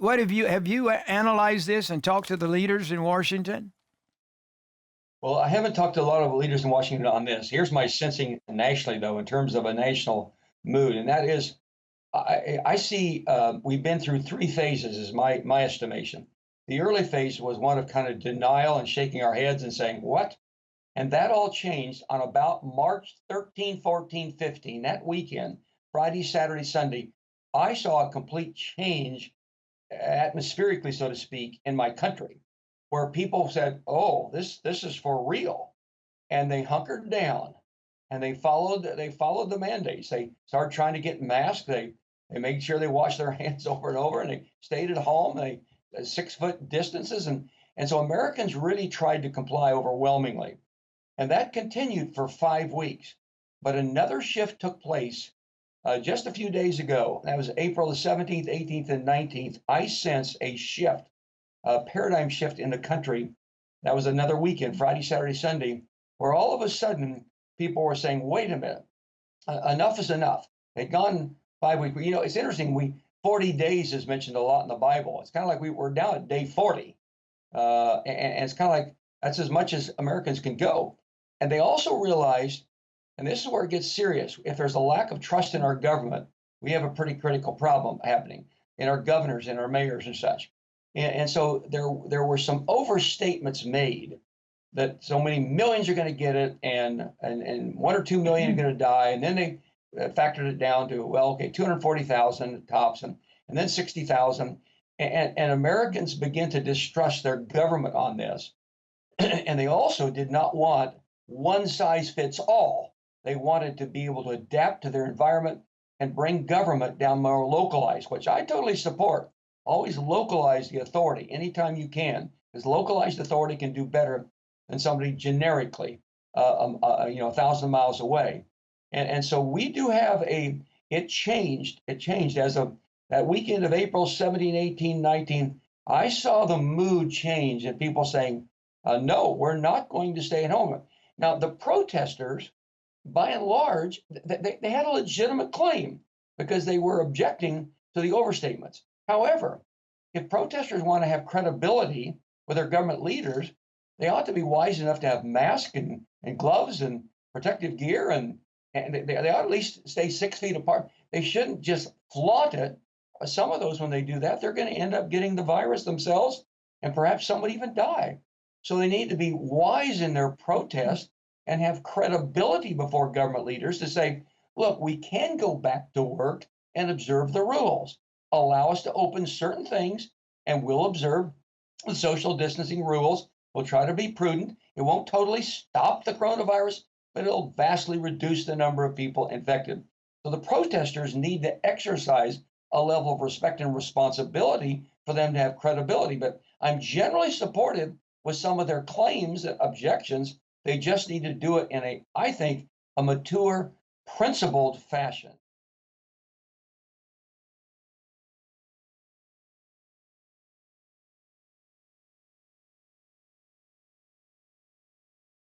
what have you analyzed this and talked to the leaders in Washington? Well, I haven't talked to a lot of leaders in Washington on this. Here's my sensing nationally, though, in terms of a national mood, and that is I see we've been through three phases, is my estimation. The early phase was one of kind of denial and shaking our heads and saying, what? And that all changed on about March 13, 14, 15, that weekend, Friday, Saturday, Sunday. I saw a complete change atmospherically, so to speak, in my country, where people said, "Oh, this is for real," and they hunkered down and they followed the mandates. They started trying to get masks. They made sure they washed their hands over and over, and they stayed at home. They 6 foot distances, and so Americans really tried to comply overwhelmingly, and that continued for 5 weeks. But another shift took place just a few days ago. That was April the 17th, 18th, and 19th. I sense a shift, a paradigm shift in the country. That was another weekend, Friday, Saturday, Sunday, where all of a sudden people were saying, wait a minute, enough is enough. They'd gone 5 weeks. You know, it's interesting. 40 days is mentioned a lot in the Bible. It's kind of like we're down at day 40. And it's kind of like that's as much as Americans can go. And they also realized, and this is where it gets serious, if there's a lack of trust in our government, we have a pretty critical problem happening in our governors and our mayors and such. And so there were some overstatements made that so many millions are going to get it, and 1 or 2 million are going to die, and then they factored it down to, well, okay, 240,000 tops, and then 60,000, and Americans begin to distrust their government on this, and they also did not want one size fits all. They wanted to be able to adapt to their environment and bring government down more localized, which I totally support. Always localize the authority anytime you can, because localized authority can do better than somebody generically, 1,000 miles away. And so we do have it changed as of that weekend of April 17, 18, 19. I saw the mood change and people saying, no, we're not going to stay at home. Now, the protesters, by and large, they had a legitimate claim because they were objecting to the overstatements. However, if protesters want to have credibility with their government leaders, they ought to be wise enough to have masks and gloves and protective gear, and they ought to at least stay 6 feet apart. They shouldn't just flaunt it. Some of those, when they do that, they're going to end up getting the virus themselves, and perhaps somebody even die. So they need to be wise in their protest and have credibility before government leaders to say, look, we can go back to work and observe the rules. Allow us to open certain things, and we'll observe the social distancing rules. We'll try to be prudent. It won't totally stop the coronavirus, but it'll vastly reduce the number of people infected. So the protesters need to exercise a level of respect and responsibility for them to have credibility. But I'm generally supportive with some of their claims and objections. They just need to do it in I think, a mature, principled fashion.